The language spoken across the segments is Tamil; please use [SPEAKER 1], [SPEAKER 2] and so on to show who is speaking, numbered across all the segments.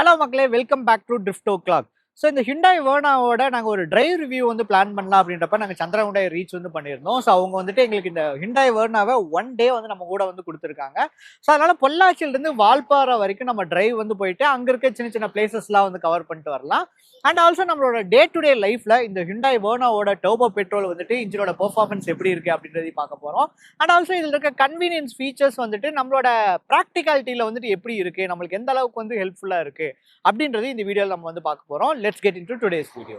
[SPEAKER 1] ஹலோ மக்களே, welcome back to Drift O'Clock. So இந்த ஹிண்டாய் வேர்னாவோட நாங்கள் ஒரு டிரைவ் ரிவ்யூ வந்து பிளான் பண்ணலாம் அப்படின்றப்ப நாங்கள் சந்திரகுண்டாய் ரீச் வந்து பண்ணியிருந்தோம். ஸோ அவங்க வந்துட்டு எங்களுக்கு இந்த ஹிண்டாய் வேர்னாவை ஒன் டே வந்து நம்ம கூட வந்து கொடுத்துருக்காங்க. ஸோ அதனால பொள்ளாச்சியிலிருந்து வால்பாறை வரைக்கும் நம்ம டிரைவ் வந்து போயிட்டு அங்கே இருக்க சின்ன சின்ன பிளேசஸ்லாம் வந்து கவர் பண்ணிட்டு வரலாம். அண்ட் ஆல்சோ நம்மளோட டே டு டே லைஃப்ல இந்த ஹிண்டாய் வேர்னாவோட டர்போ பெட்ரோல் வந்துட்டு இன்ஜினோட பெர்ஃபார்மன்ஸ் எப்படி இருக்கு அப்படின்றதையும் பார்க்க போகிறோம். அண்ட் ஆல்சோ இதில் இருக்க கன்வீனியன்ஸ் ஃபீச்சர்ஸ் வந்துட்டு நம்மளோட ப்ராக்டிகாலிட்டியில் வந்துட்டு எப்படி இருக்கு, நம்மளுக்கு எந்த அளவுக்கு வந்து ஹெல்ப்ஃபுல்லாக இருக்கு அப்படின்றது இந்த வீடியோவில் நம்ம வந்து பார்க்க போகிறோம். Let's get into today's video.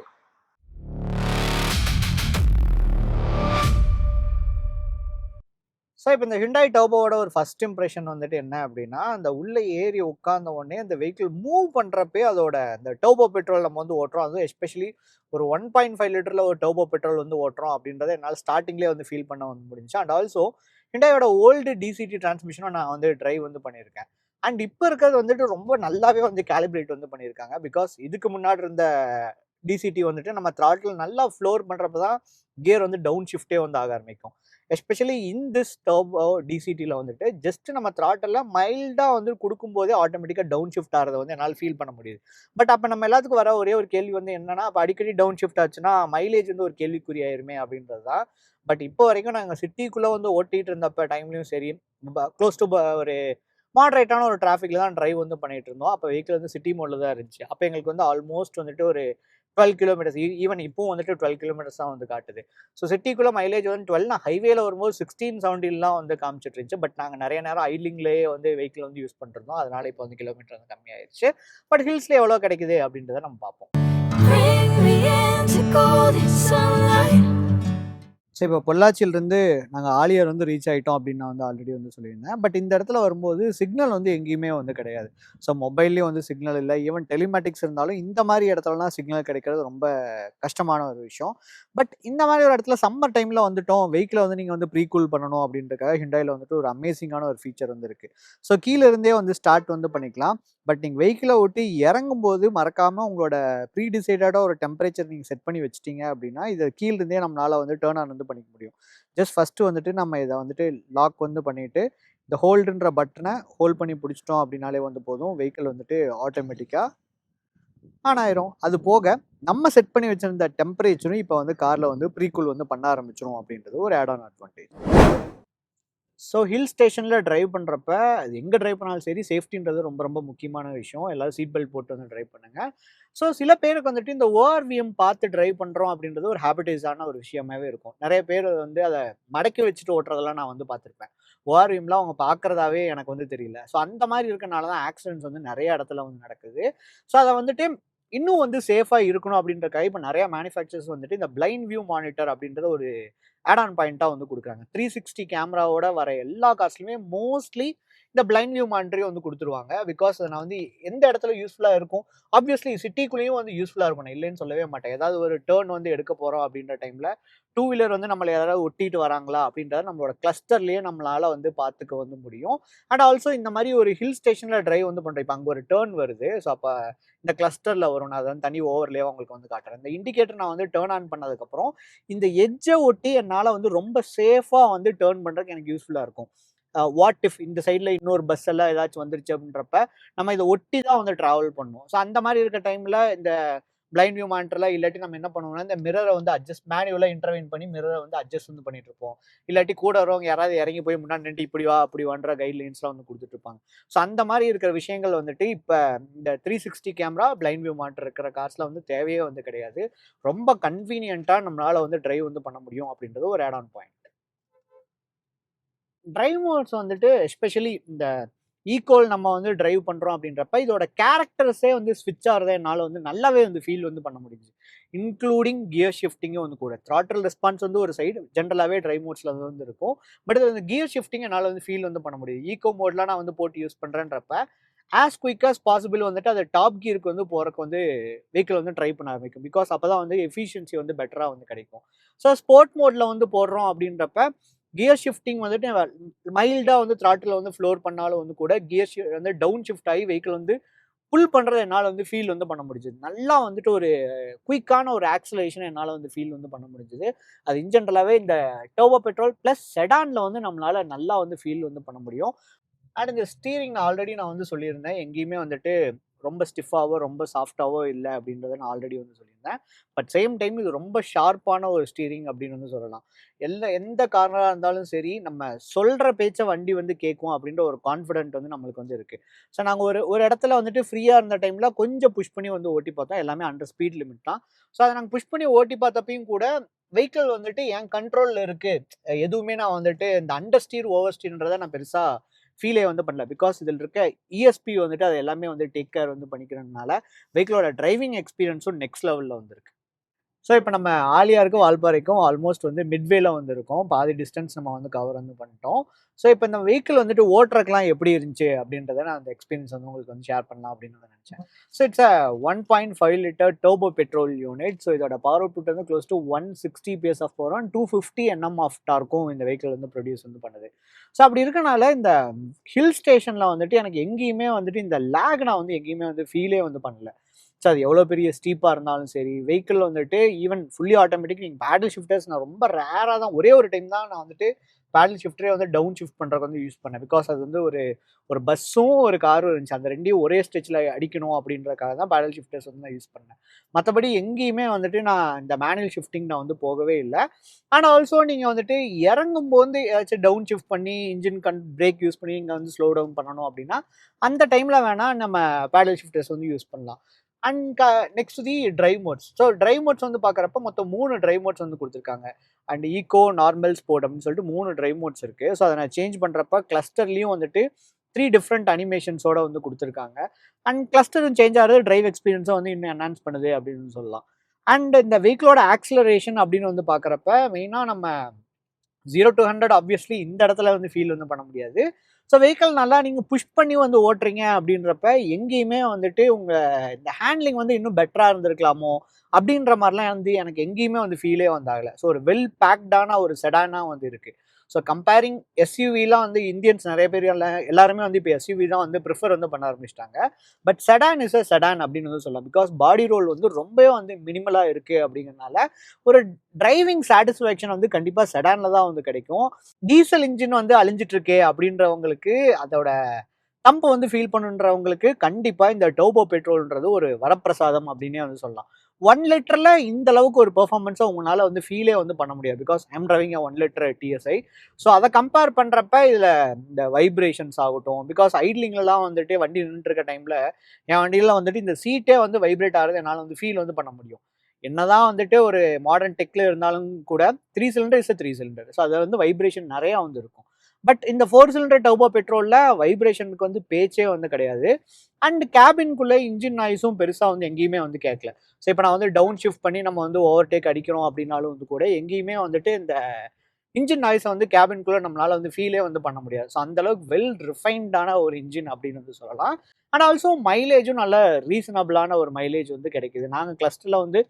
[SPEAKER 1] So இப்போ இந்த ஹிண்டாய் டர்போவோட ஒரு ஃபர்ஸ்ட் இம்ப்ரெஷன் வந்துட்டு என்ன அப்படின்னா, அந்த உள்ளே ஏறி உட்கார்ந்த உடனே அந்த வெஹிக்கிள் மூவ் பண்ணுறப்பே அதோட அந்த டர்போ பெட்ரோல் நம்ம வந்து ஓட்டுறோம். அதுவும் எஸ்பெஷலி ஒரு 1.5 லிட்டரில் ஒரு டர்போ பெட்ரோல் வந்து ஓட்டுறோம் அப்படின்றத என்னால் ஸ்டார்டிங்லேயே வந்து ஃபீல் பண்ண வந்து முடிஞ்சு. அண்ட் ஆல்சோ ஹிண்டாயோட ஓல்டு டிசிடி டிரான்ஸ்மிஷனும் நான் வந்து டிரைவ் வந்து பண்ணியிருக்கேன். அண்ட் இப்போ இருக்கிறது வந்துட்டு ரொம்ப நல்லாவே வந்து கேலிப்ரேட் வந்து பண்ணியிருக்காங்க. பிகாஸ் இதுக்கு முன்னாடி இருந்த டிசிடி வந்துட்டு நம்ம த்ராட்டில் நல்லா ஃப்ளோர் பண்ணுறப்ப தான் கியர் வந்து டவுன் ஷிஃப்டே வந்து ஆக ஆரம்பிக்கும். எஸ்பெஷலி இன் திஸ் டர்போ டிசிடியில் வந்துட்டு ஜஸ்ட் நம்ம த்ராட்டில் மைல்டாக வந்து கொடுக்கும்போதே ஆட்டோமேட்டிக்காக டவுன் ஷிஃப்ட் ஆகிறத வந்து என்னால் ஃபீல் பண்ண முடியுது. பட் அப்போ நம்ம எல்லாத்துக்கும் வர ஒரே ஒரு கேள்வி வந்து என்னன்னா, அப்போ அடிக்கடி டவுன் ஷிஃப்ட் ஆச்சுன்னா மைலேஜ் வந்து ஒரு கேள்விக்குறி ஆயிருமே அப்படின்றது தான். பட் இப்போ வரைக்கும் நாங்கள் சிட்டிக்குள்ளே வந்து ஓட்டிகிட்டு இருந்தப்போ டைம்லையும் சரி, க்ளோஸ் டு ஒரு மாடரேட்டான ஒரு டிராஃபிக்ல தான் டிரைவ் வந்து பண்ணிட்டு இருந்தோம். அப்போ வெஹிக்கிள் வந்து சிட்டி மோட்ல தான் இருந்துச்சு. அப்போ எங்களுக்கு வந்து ஆல்மோஸ்ட் வந்துட்டு ஒரு 12 கிலோமீட்டர்ஸ், ஈவன் இப்பவும் வந்துட்டு 12 கிலோமீட்டர்ஸ் தான் வந்து காட்டுது. ஸோ சிட்டிக்குள்ள மைலேஜ் வந்து 12, நான் ஹைவேல வரும்போது 16, 17லாம் வந்து காமிச்சிட்டு இருந்துச்சு. பட் நாங்கள் நிறைய நேரம் ஐட்லிங்லேயே வந்து வெஹிக்கிள் வந்து யூஸ் பண்ணிருந்தோம். அதனால இப்போ வந்து கிலோமீட்டர் வந்து கம்மியாயிருச்சு. பட் ஹில்ஸ்ல எவ்வளோ கிடைக்குது அப்படின்றத நம்ம பார்ப்போம். ஸோ இப்போ பொள்ளாச்சியிலிருந்து நாங்கள் ஆலியார் வந்து ரீச் ஆகிட்டோம் அப்படின்னு நான் வந்து ஆல்ரெடி வந்து சொல்லியிருந்தேன். பட் இந்த இடத்துல வரும்போது சிக்னல் வந்து எங்கேயுமே வந்து கிடையாது. ஸோ மொபைல்லேயும் வந்து சிக்னல் இல்லை. ஈவன் டெலிமேட்டிக்ஸ் இருந்தாலும் இந்த மாதிரி இடத்துலலாம் சிக்னல் கிடைக்கிறது ரொம்ப கஷ்டமான ஒரு விஷயம். பட் இந்த மாதிரி ஒரு இடத்துல சம்மர் டைமில் வந்துட்டோம், வெஹிக்கிளை வந்து நீங்கள் வந்து ப்ரீ கூல் பண்ணணும் அப்படின்றக்காக ஹிண்டாயில் வந்துட்டு ஒரு அமேசிங்கான ஒரு ஃபீச்சர் வந்து இருக்குது. ஸோ கீழே இருந்தே வந்து ஸ்டார்ட் வந்து பண்ணிக்கலாம். பட் நீங்கள் வெஹிக்கிளை விட்டு இறங்கும்போது மறக்காமல் உங்களோட ப்ரீ டிசைடடாக ஒரு டெம்பரேச்சர் நீங்கள் செட் பண்ணி வச்சிட்டிங்க அப்படின்னா இதை கீழிருந்தே நம்மளால் வந்து டேர்ன் ஆன் வந்து பண்ணிக்க முடியும். ஜஸ்ட் ஃபஸ்ட்டு வந்துட்டு நம்ம இதை வந்துட்டு லாக் வந்து பண்ணிவிட்டு இந்த ஹோல்டுன்ற பட்டனை ஹோல்ட் பண்ணி பிடிச்சிட்டோம் அப்படின்னாலே வந்து போதும், வெஹிக்கிள் வந்துட்டு ஆட்டோமேட்டிக்காக ஆன் ஆயிரும். அது போக நம்ம செட் பண்ணி வச்சிருந்த டெம்பரேச்சரும் இப்போ வந்து காரில் வந்து ப்ரீகூல் வந்து பண்ண ஆரம்பிச்சிடும் அப்படின்றது ஒரு add on advantage. So hill ஸ்டேஷனில் ட்ரைவ் பண்ணுறப்ப அது எங்கே ட்ரைவ் பண்ணாலும் சரி, சேஃப்டின்றது ரொம்ப ரொம்ப முக்கியமான விஷயம். எல்லோரும் சீட் பெல்ட் போட்டு வந்து ட்ரைவ் பண்ணுங்கள். ஸோ சில பேருக்கு வந்துட்டு இந்த ஓஆர்விஎம் பார்த்து ட்ரைவ் பண்ணுறோம் அப்படின்றது ஒரு ஹேபிடைஸான ஒரு விஷயமாவே இருக்கும். நிறைய பேர் வந்து அதை மடக்கி வச்சுட்டு ஓட்டுறதெல்லாம் நான் வந்து பார்த்துருப்பேன். ஓஆர்விஎம்லாம் அவங்க பார்க்குறதாவே எனக்கு வந்து தெரியல. ஸோ அந்த மாதிரி இருக்கனால தான் ஆக்சிடென்ட்ஸ் வந்து நிறைய இடத்துல வந்து நடக்குது. ஸோ அதை வந்துட்டு இன்னும் வந்து சேஃபாக இருக்கணும் அப்படின்றக்காக இப்போ நிறைய மேனுஃபேக்சர்ஸ் வந்துட்டு இந்த பிளைண்ட் வியூ மானிட்டர் அப்படின்றத ஒரு ஆட் ஆன் பாயிண்ட்டாக வந்து கொடுக்குறாங்க. 360 கேமராவோட வர எல்லா கார்ஸ்லையுமே மோஸ்ட்லி இந்த பிளைண்ட் வியூ மானிட்டரையும் வந்து கொடுத்துருவாங்க. பிகாஸ் நான் வந்து எந்த இடத்துல யூஸ்ஃபுல்லாக இருக்கும், ஆப்வியஸ்லி சிட்டிக்குள்ளேயும் வந்து யூஸ்ஃபுல்லாக இருக்கும், நான் இல்லைன்னு சொல்லவே மாட்டேன். ஏதாவது ஒரு டேர்ன் வந்து எடுக்க போகிறோம் அப்படின்ற டைமில் டூ வீலர் வந்து நம்மளை யாராவது ஒட்டிட்டு வராங்களா அப்படின்றத நம்மளோட கிளஸ்டர்லேயே நம்மளால் வந்து பார்த்துக்க வந்து முடியும். அண்ட் ஆல்சோ இந்த மாதிரி ஒரு ஹில் ஸ்டேஷனில் ட்ரைவ் வந்து பண்ணுறேன். இப்போ அங்கே ஒரு டேர்ன் வருது, ஸோ அப்போ இந்த கிளஸ்டரில் வரும். நான் அதை வந்து தனி ஓவர்லேயே உங்களுக்கு வந்து காட்டுறேன். இந்த இண்டிகேட்டர் நான் வந்து டேர்ன் ஆன் பண்ணதுக்கப்புறம் இந்த எட்ஜை ஒட்டி என்னால் வந்து ரொம்ப சேஃபாக வந்து டேர்ன் பண்ணுறதுக்கு எனக்கு யூஸ்ஃபுல்லாக இருக்கும். வாட் இஃப் இந்த சைடில் இன்னொரு பஸ் எல்லாம் ஏதாச்சும் வந்துருச்சு அப்படின்றப்ப நம்ம இதை ஒட்டி தான் வந்து ட்ராவல் பண்ணுவோம். ஸோ அந்த மாதிரி இருக்க டைமில் இந்த பிளைண்ட் வியூ மானிட்டரில் இல்லாட்டி நம்ம என்ன பண்ணுவோம்னா இந்த மிரரை வந்து அட்ஜஸ்ட் மேனுவலாக இன்டர்வெயின் பண்ணி மிரரை வந்து அட்ஜஸ்ட் வந்து பண்ணிட்டு இருப்போம். இல்லாட்டி கூட வரவங்க யாராவது இறங்கி போய் முன்னாடி நின்று இப்படி வா அப்படி வான்ற கைட்லைன்ஸ்லாம் வந்து கொடுத்துட்டு இருப்பாங்க. ஸோ அந்த மாதிரி இருக்கிற விஷயங்கள் வந்துட்டு இப்போ இந்த 360 கேமரா பிளைண்ட் வியூ மானிட்டர் இருக்கிற கார்ஸில் வந்து தேவையே வந்து கிடையாது. ரொம்ப கன்வீனியண்ட்டாக நம்மளால் வந்து டிரைவ் வந்து பண்ண முடியும் அப்படின்றது ஒரு add on point. Drive modes வந்துட்டு எஸ்பெஷலி இந்த ஈக்குவல் நம்ம வந்து டிரைவ் பண்ணுறோம் அப்படின்றப்ப இதோட கேரக்டர்ஸே வந்து ஸ்விட்ச் ஆகிறத என்னால் வந்து நல்லாவே வந்து ஃபீல் வந்து பண்ண முடியுது. இன்க்ளூடிங் கியர் ஷிஃப்டிங்கும் வந்து கூட. த்ராட்டில் ரெஸ்பான்ஸ் வந்து ஒரு சைடு ஜென்ரலாகவே டிரைவ் மோட்ஸில் வந்து இருக்கும். பட் இது வந்து கியர் ஷிஃப்டிங் என்னால் வந்து ஃபீல் வந்து பண்ண முடியுது. ஈக்கோ மோட்லாம் நான் வந்து போட்டு யூஸ் பண்ணுறேன்றப்ப ஆஸ் குயிக் ஆஸ் பாசிபிள் வந்துட்டு அது டாப் கியருக்கு வந்து போகிறக்கு வந்து வெஹிக்கிள் வந்து ட்ரை பண்ண ஆரம்பிக்கும். பிகாஸ் அப்போ தான் வந்து எஃபிஷியன்சி வந்து பெட்டராக வந்து கிடைக்கும். ஸோ ஸ்போர்ட் மோடில் வந்து போடுறோம் அப்படின்றப்ப கியர் ஷிஃப்டிங் வந்துட்டு மைல்டாக வந்து த்ராட்டில் வந்து ஃப்ளோர் பண்ணாலும் வந்து கூட கியர் வந்து டவுன் ஷிஃப்ட் ஆகி வெஹிக்கிள் வந்து புல் பண்ணுறதை என்னால் வந்து ஃபீல் வந்து பண்ண முடிஞ்சுது. நல்லா வந்துட்டு ஒரு குயிக்கான ஒரு ஆக்சலேஷன் என்னால் வந்து ஃபீல் வந்து பண்ண முடிஞ்சுது. அது இன் ஜென்ரலாகவே இந்த டர்போ பெட்ரோல் ப்ளஸ் செடானில் வந்து நம்மளால் நல்லா வந்து ஃபீல் வந்து பண்ண முடியும். அண்ட் இந்த ஸ்டீரிங் ஆல்ரெடி நான் வந்து சொல்லியிருந்தேன், எங்கேயுமே வந்துட்டு ரொம்ப ஸ்டிஃபாவோ ரொம்ப சாஃப்டாவோ இல்லை அப்படின்றத நான் ஆல்ரெடி வந்து சொல்லியிருந்தேன். பட் சேம் டைம் இது ரொம்ப ஷார்ப்பான ஒரு ஸ்டீரிங் அப்படின்னு வந்து சொல்லலாம். எந்த காரணமாக இருந்தாலும் சரி, நம்ம சொல்கிற பேச்ச வண்டி வந்து கேட்கும் அப்படின்ற ஒரு கான்ஃபிடென்ட் வந்து நம்மளுக்கு வந்து இருக்குது. ஸோ நாங்கள் ஒரு ஒரு இடத்துல வந்துட்டு ஃப்ரீயாக இருந்த டைமில் கொஞ்சம் புஷ் பண்ணி வந்து ஓட்டி பார்த்தோம். எல்லாமே அண்டர் ஸ்பீட் லிமிட் தான். ஸோ அதை நாங்கள் புஷ் பண்ணி ஓட்டி பார்த்தப்பையும் கூட வெஹிக்கிள் வந்துட்டு என் கண்ட்ரோலில் இருக்குது. எதுவுமே நான் வந்துட்டு இந்த அண்டர் ஸ்டீர் ஓவர் ஸ்டீர்ன்றதை நான் பெருசாக ஃபீலே வந்து பண்ணல. பிகாஸ் இதில் இருக்க இஎஸ்பி வந்துட்டு அது எல்லாமே வந்து டேக் கேர் வந்து பண்ணிக்கிறதுனால வெஹிக்கிளோட டிரைவிங் எக்ஸ்பீரியன்ஸும் நெக்ஸ்ட் லெவலில் வந்துருக்கு. ஸோ இப்போ நம்ம ஆலியாருக்கும் வால்பாறைக்கும் ஆல்மோஸ்ட் வந்து மிட்வேல வந்து இருக்கோம். பாதி டிஸ்டன்ஸ் நம்ம வந்து கவர் வந்து பண்ணிட்டோம். ஸோ இப்போ இந்த வெஹிக்கிள் வந்துட்டு ஓட்டுறதுக்குலாம் எப்படி இருந்துச்சு அப்படின்றத நான் அந்த எக்ஸ்பீரியன்ஸ் வந்து உங்களுக்கு வந்து ஷேர் பண்ணலாம் அப்படின்னு வந்து நினச்சேன். So it's 1.5 litre turbo petrol unit. So இதோட பவர் அவுட்புட் வந்து close to 160 PS of power 250 Nm of டார்க்கும் இந்த வெஹிக்கிள் வந்து ப்ரொடியூஸ் வந்து பண்ணுது. ஸோ அப்படி இருக்கனால இந்த ஹில் ஸ்டேஷனில் வந்துட்டு எனக்கு எங்கேயுமே வந்துட்டு இந்த லேக் நான் வந்து எங்கேயுமே வந்து ஃபீலே வந்து பண்ணல. ஸோ அது எவ்வளோ பெரிய ஸ்டீப்பாக இருந்தாலும் சரி, வெஹிக்கிள் வந்துட்டு ஈவன் ஃபுல்லி ஆட்டோமேட்டிக் நீங்கள் பேடல் ஷிஃப்டர்ஸ் நான் ரொம்ப ரேராக தான் ஒரே ஒரு டைம் தான் நான் வந்துட்டு பேடல் ஷிஃப்டரே வந்து டவுன் ஷிஃப்ட் பண்ணுறதுக்கு வந்து யூஸ் பண்ணேன். பிகாஸ் அது வந்து ஒரு பஸ்ஸும் ஒரு காரும் இருந்துச்சு. அந்த ரெண்டையும் ஒரே ஸ்டெச்சில் அடிக்கணும் அப்படின்றதுக்காக தான் பேடல் ஷிஃப்டர்ஸ் வந்து நான் யூஸ் பண்ணேன். மற்றபடி எங்கேயுமே வந்துட்டு நான் இந்த மேனுவல் ஷிஃப்டிங் நான் வந்து போகவே இல்லை. ஆனால் ஆல்சோ நீங்கள் வந்துட்டு இறங்கும்போது ஏதாச்சும் டவுன் ஷிஃப்ட் பண்ணி இன்ஜின் பிரேக் யூஸ் பண்ணி இங்கே வந்து ஸ்லோ டவுன் பண்ணணும் அப்படின்னா அந்த டைமில் வேணால் நம்ம பேடல் ஷிஃப்டர்ஸ் வந்து யூஸ் பண்ணலாம். And next the drive modes. So drive modes வந்து பார்க்குறப்ப மொத்தம் 3 டிரைவ் மோட்ஸ் வந்து கொடுத்துருக்காங்க. அண்ட் ஈகோ, நார்மல், ஸ்போர்ட் அப்படின்னு சொல்லிட்டு 3 டிரைவ் மோட்ஸ் இருக்குது. ஸோ அதை நான் சேஞ்ச் பண்ணுறப்ப கிளஸ்டர்லேயும் வந்துட்டு 3 டிஃப்ரெண்ட் அனிமேஷன்ஸோட வந்து கொடுத்துருக்காங்க. அண்ட் கிளஸ்டரும் சேஞ்ச் ஆகிறது டிரைவ் எக்ஸ்பீரியன்ஸை வந்து இன்னும் என்ஹான்ஸ் பண்ணுது அப்படின்னு சொல்லலாம். அண்ட் இந்த வெஹிக்கிளோட ஆக்சிலரேஷன் அப்படின்னு வந்து பார்க்குறப்ப மெயினாக நம்ம 0 to 100 ஆப்வியஸ்லி இந்த இடத்துல வந்து ஃபீல் வந்து பண்ண முடியாது. ஸோ வெஹிக்கிள் நல்லா நீங்கள் புஷ் பண்ணி வந்து ஓட்டுறீங்க அப்படின்றப்ப எங்கேயுமே வந்துட்டு உங்கள் இந்த ஹேண்ட்லிங் வந்து இன்னும் பெட்டராக இருந்திருக்கலாமோ அப்படின்ற மாதிரிலாம் வந்து எனக்கு எங்கேயுமே வந்து ஃபீலே வந்தாகலை. ஸோ ஒரு வெல் பேக்டான ஒரு செடானாக வந்து இருக்குது. ஸோ கம்பேரிங் எஸ்யூவிலாம் வந்து இந்தியன்ஸ் நிறைய பேர் எல்லாருமே வந்து இப்போ எஸ்யூவி தான் வந்து ப்ரிஃபர் வந்து பண்ண ஆரம்பிச்சிட்டாங்க. But sedan is a sedan அப்படின்னு வந்து சொல்லலாம். பிகாஸ் பாடி ரோல் வந்து ரொம்பவே வந்து மினிமலாக இருக்குது அப்படிங்கிறதுனால ஒரு டிரைவிங் சாட்டிஸ்ஃபேக்ஷன் வந்து கண்டிப்பாக செடானில் தான் வந்து கிடைக்கும். டீசல் இன்ஜின் வந்து அழிஞ்சிட்டு இருக்கே அப்படின்றவங்களுக்கு அதோட தம்பை வந்து ஃபீல் பண்ணுன்றவங்களுக்கு கண்டிப்பாக இந்த டர்போ பெட்ரோல்ன்றது ஒரு வரப்பிரசாதம் அப்படின்னே வந்து சொல்லலாம். 1 லிட்டரில் இந்த அளவுக்கு ஒரு பெர்ஃபார்மன்ஸை உங்களால் வந்து ஃபீலே வந்து பண்ண முடியாது. Because I'm driving 1 litre TSI. So அதை கம்பேர் பண்ணுறப்ப இதில் இந்த வைப்ரேஷன்ஸ் ஆகட்டும், பிகாஸ் ஐட்லிங்லாம் வந்துட்டு வண்டி நின்றுட்டு இருக்க டைமில் என் வண்டியில் வந்துட்டு இந்த சீட்டே வந்து வைப்ரேட் ஆகிறது என்னால் வந்து ஃபீல் வந்து பண்ண முடியும். என்னதான் வந்துட்டு ஒரு மாடர்ன் டெக்கில் இருந்தாலும் கூட 3 சிலிண்டர் இஸ் 3 சிலிண்டர். ஸோ அதில் வந்து வைப்ரேஷன் நிறையா வந்து இருக்கும். பட் இந்த 4 சிலிண்டர் டர்போ பெட்ரோலில் வைப்ரேஷனுக்கு வந்து பேச்சே வந்து கிடையாது. அண்ட் கேபின்குள்ளே இன்ஜின் நாய்ஸும் பெருசாக வந்து எங்கேயுமே வந்து கேட்கல. ஸோ இப்போ நான் வந்து டவுன் ஷிஃப்ட் பண்ணி நம்ம வந்து ஓவர்டேக் அடிக்கிறோம் அப்படின்னாலும் வந்து கூட எங்கேயுமே வந்துட்டு இந்த இன்ஜின் நாய்ஸை வந்து கேபின்குள்ளே நம்மளால் வந்து ஃபீலே வந்து பண்ண முடியாது. ஸோ அந்தளவுக்கு வெல் ரிஃபைன்டான ஒரு இன்ஜின் அப்படின்னு வந்து சொல்லலாம். அண்ட் ஆல்சோ மைலேஜும் நல்ல ரீசனபிளான ஒரு மைலேஜ் வந்து கிடைக்குது. நாங்கள் கிளஸ்டரில் வந்து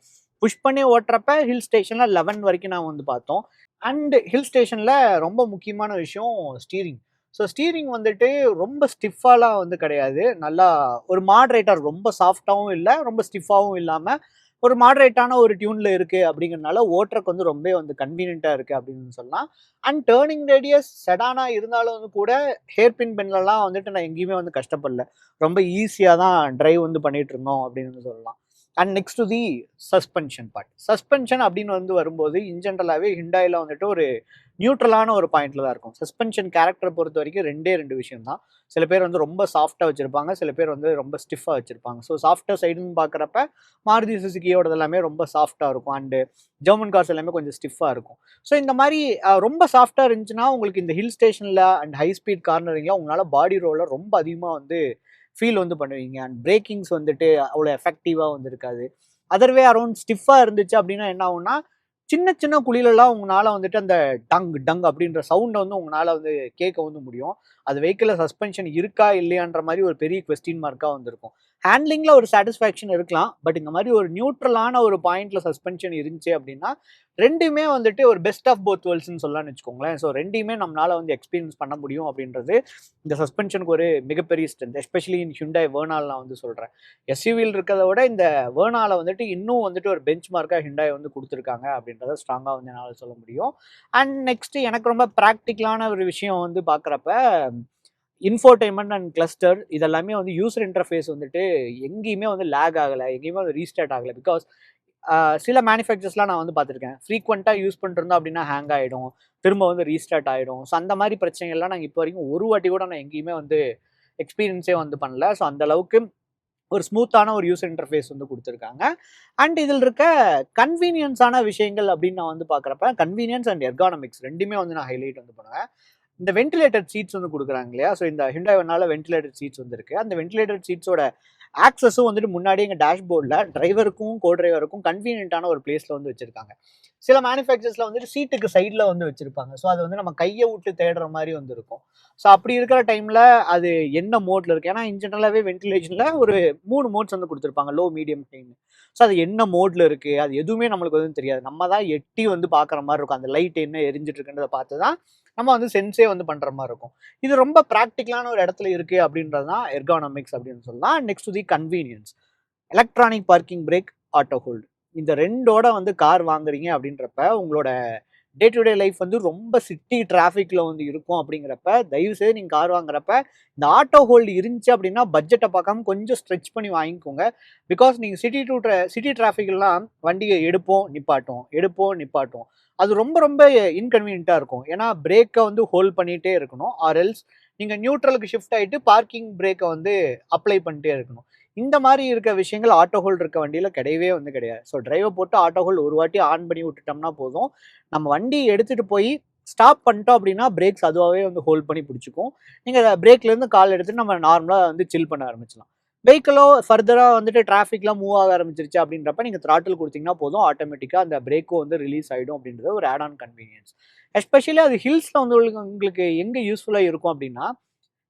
[SPEAKER 1] புஷ் பண்ணி ஓட்டுறப்ப ஹில் ஸ்டேஷனில் 11 வரைக்கும் நான் வந்து பார்த்தோம். அண்ட் ஹில் ஸ்டேஷனில் ரொம்ப முக்கியமான விஷயம் ஸ்டீரிங். ஸோ ஸ்டீரிங் வந்துட்டு ரொம்ப ஸ்டிஃபாலாம் வந்து கிடையாது. நல்லா ஒரு மாட்ரேட்டாக ரொம்ப சாஃப்டாகவும் இல்லை, ரொம்ப ஸ்டிஃபாகவும் இல்லாமல் ஒரு மாட்ரேட்டான ஒரு டியூனில் இருக்குது அப்படிங்கிறனால ஓட்டுறக்கு வந்து ரொம்ப வந்து கன்வீனியண்ட்டாக இருக்குது அப்படின்னு சொல்லலாம். அண்ட் டேர்னிங் ரேடியஸ் செடானாக இருந்தாலும் வந்து கூட ஹேர்பின் பென்லலாம் வந்துட்டு நான் எங்கேயுமே வந்து கஷ்டப்படல. ரொம்ப ஈஸியாக தான் ட்ரைவ் வந்து பண்ணிகிட்டு இருந்தோம் அப்படின்னு சொல்லலாம். And next to the suspension part. Suspension அப்படின்னு வந்து வரும்போது இன்ஜென்ரலாகவே ஹிண்டாயில் வந்துட்டு ஒரு நியூட்ரலான ஒரு பாயிண்ட்ல தான் இருக்கும். சஸ்பென்ஷன் கேரக்டரை பொறுத்த வரைக்கும் 2 விஷயம் தான். சில பேர் வந்து ரொம்ப சாஃப்டாக வச்சுருப்பாங்க, சில பேர் வந்து ரொம்ப ஸ்டிஃபாக வச்சுருப்பாங்க. ஸோ சாஃப்டாக சைடுன்னு பார்க்குறப்ப மாருதி சுசுகியோடது எல்லாமே ரொம்ப சாஃப்டாக இருக்கும். அண்டு ஜெர்மன் கார்ஸ் எல்லாமே கொஞ்சம் ஸ்டிஃபாக இருக்கும். ஸோ இந்த மாதிரி ரொம்ப சாஃப்டாக இருந்துச்சுன்னா உங்களுக்கு இந்த ஹில் ஸ்டேஷனில் அண்ட் ஹை ஸ்பீட் கார்னரிங்கில் உங்களால் பாடி ரோலில் ரொம்ப அதிகமாக வந்து ஃபீல் வந்து பண்ணுவீங்க. அண்ட் பிரேக்கிங்ஸ் வந்துட்டு அவ்வளோ எஃபெக்டிவாக வந்து இருக்காது. அதர்வே அரௌண்ட் ஸ்டிஃபாக இருந்துச்சு அப்படின்னா என்ன ஆகும்னா சின்ன சின்ன குழிலெல்லாம் உங்களால் வந்துட்டு அந்த டங் அப்படின்ற சவுண்டை வந்து உங்களால் வந்து கேட்க வந்து முடியும். அது வெஹிக்கிளில் சஸ்பென்ஷன் இருக்கா இல்லையான்ற மாதிரி ஒரு பெரிய கொஸ்டின் மார்க்காக வந்துருக்கும். ஹேண்ட்லிங்கில் ஒரு சாட்டிஸ்ஃபேக்ஷன் இருக்கலாம். பட் இந்த மாதிரி ஒரு நியூட்ரலான ஒரு பாயிண்ட்டில் சஸ்பென்ஷன் இருந்துச்சு அப்படின்னா ரெண்டுமே வந்துட்டு ஒரு பெஸ்ட் ஆஃப் போத் வேர்ல்ட்ஸ்னு சொல்லலாம்னு வச்சுக்கோங்களேன். ஸோ ரெண்டையுமே நம்மளால் வந்து எக்ஸ்பீரியன்ஸ் பண்ண முடியும் அப்படின்றது இந்த சஸ்பென்ஷனுக்கு ஒரு மிகப்பெரிய ஸ்ட்ரென்த். எஸ்பெஷலி இன் ஹிண்டாய் வேர்னால் நான் வந்து சொல்கிறேன். எஸ்யூவியில் இருக்கிறத விட இந்த வேர்னால வந்துட்டு இன்னும் வந்துட்டு ஒரு பெஞ்ச் மார்க்காக ஹிண்டாய் வந்து கொடுத்துருக்காங்க அப்படின்றத ஸ்ட்ராங்காக வந்து என்னால் சொல்ல முடியும். அண்ட் நெக்ஸ்ட் எனக்கு ரொம்ப ப்ராக்டிக்கலான ஒரு விஷயம் வந்து பார்க்குறப்ப இன்ஃபோடெயின்மெண்ட் அண்ட் கிளஸ்டர் இதெல்லாமே வந்து யூசர் இன்டர்ஃபேஸ் வந்துட்டு எங்கேயுமே வந்து லேக் ஆகலை, எங்கேயுமே வந்து ரீஸ்டார்ட் ஆகலை. பிகாஸ் சில மேனுஃபேக்சர்ஸ்லாம் நான் வந்து பார்த்துருக்கேன், ஃப்ரீக்வெண்ட்டாக யூஸ் பண்ணிருந்தோம் அப்படின்னா ஹேங் ஆகிடும், திரும்ப வந்து ரீஸ்டார்ட் ஆகிடும். ஸோ அந்த மாதிரி பிரச்சனைகள்லாம் நாங்கள் இப்போ வரைக்கும் ஒரு வாட்டி கூட நான் எங்கேயுமே வந்து எக்ஸ்பீரியன்ஸே வந்து பண்ணல. ஸோ அந்த அளவுக்கு ஒரு ஸ்மூத்தான ஒரு யூசர் இன்டர்ஃபேஸ் வந்து கொடுத்துருக்காங்க. அண்ட் இதில் இருக்க கன்வீனியன்ஸான விஷயங்கள் அப்படின்னு நான் வந்து பார்க்குறப்ப, கன்வீனியன்ஸ் அண்ட் எர்கானமிக்ஸ் ரெண்டுமே வந்து நான் ஹைலைட் வந்து பண்ணுவேன். இந்த வென்டிலேட்டட் சீட்ஸ் வந்து கொடுக்குறாங்க இல்லையா? ஸோ இந்த ஹிண்டாய் வெர்னால வென்டிலேட்டட் சீட்ஸ் வந்து இருக்கு. அந்த வென்டிலேட்டட் சீட்ஸோட ஆக்சஸும் வந்துட்டு முன்னாடியே எங்கள் டேஷ்போர்டில் டிரைவருக்கும் கோ டிரைவருக்கும் கன்வீனியன்ட்டான ஒரு பிளேஸில் வந்து வச்சிருக்காங்க. சில மேனுஃபேக்சர்ஸில் வந்துட்டு சீட்டுக்கு சைடில் வந்து வச்சிருப்பாங்க. ஸோ அது வந்து நம்ம கையை விட்டு தேடுற மாதிரி வந்து இருக்கும். ஸோ அப்படி இருக்கிற டைமில் அது என்ன மோட்ல இருக்கு? ஏன்னா இன் ஜெனரலாகவே வென்டிலேஷனில் ஒரு 3 மோட்ஸ் வந்து கொடுத்துருப்பாங்க, லோ, மீடியம், ஹைன்னு. ஸோ அது என்ன மோட்ல இருக்கு, அது எதுவுமே நம்மளுக்கு வந்து தெரியாது. நம்ம தான் எட்டி வந்து பார்க்குற மாதிரி இருக்கும். அந்த லைட் என்ன எரிஞ்சிட்டு இருக்குன்றதை பார்த்து தான் நம்ம வந்து சென்ஸே வந்து பண்ணுற மாதிரி இருக்கும். இது ரொம்ப ப்ராக்டிக்கலான ஒரு இடத்துல இருக்குது அப்படின்றது தான் எர்கானமிக்ஸ் அப்படின்னு சொல்லலாம். நெக்ஸ்ட் தி convenience, electronic parking brake, auto hold. இந்த ரெண்டோட வந்து கார் வாங்குறீங்க அப்படின்றப்ப உங்களோட டே டு டே லைஃப் வந்து ரொம்ப சிட்டி டிராஃபிக்கில் வந்து இருக்கும். அப்படிங்கிறப்ப தயவுசெய்து நீங்கள் கார் வாங்குறப்ப இந்த ஆட்டோ ஹோல்டு இருந்துச்சு அப்படின்னா பட்ஜெட்டை பார்க்காம கொஞ்சம் ஸ்ட்ரெச் பண்ணி வாங்கிக்கோங்க. பிகாஸ் நீங்கள் சிட்டி டிராஃபிக்லாம் வண்டியை எடுப்போம் நிப்பாட்டும். அது ரொம்ப ரொம்ப இன்கன்வீனியண்ட்டாக இருக்கும். ஏன்னா பிரேக்கை வந்து ஹோல்ட் பண்ணிகிட்டே இருக்கணும், ஆர் எல்ஸ் நீங்கள் நியூட்ரலுக்கு ஷிஃப்ட் ஆகிட்டு பார்க்கிங் பிரேக்கை வந்து அப்ளை பண்ணிட்டே இருக்கணும். இந்த மாதிரி இருக்க விஷயங்கள் ஆட்டோ ஹோல்டு இருக்க வண்டியில் கிடையவே வந்து கிடையாது. ஸோ டிரைவர் போட்டு ஆட்டோ ஹோல்டு ஒரு வாட்டி ஆன் பண்ணி விட்டுட்டோம்னா போதும். நம்ம வண்டி எடுத்துகிட்டு போய் ஸ்டாப் பண்ணிட்டோம் அப்படின்னா பிரேக்ஸ் அதுவாகவே வந்து ஹோல்ட் பண்ணி பிடிச்சிக்கும். நீங்கள் பிரேக்லேருந்து கால் எடுத்துட்டு நம்ம நார்மலாக வந்து சில் பண்ண ஆரம்பிச்சலாம். வெஹிக்கிளோ ஃபர்தராக வந்துட்டு டிராஃபிக்லாம் மூவ் ஆக ஆரம்பிச்சிருச்சு அப்படின்றப்ப நீங்கள் த்ராட்டில் கொடுத்தீங்கன்னா போதும், ஆட்டோமேட்டிக்காக அந்த பிரேக்கும் வந்து ரிலீஸ் ஆகிடும். அப்படின்றது ஒரு ஆட் ஆன் கன்வீனியன்ஸ். எஸ்பெஷலி அது ஹில்ஸில் வந்து உங்களுக்கு எங்கே யூஸ்ஃபுல்லாக இருக்கும் அப்படின்னா,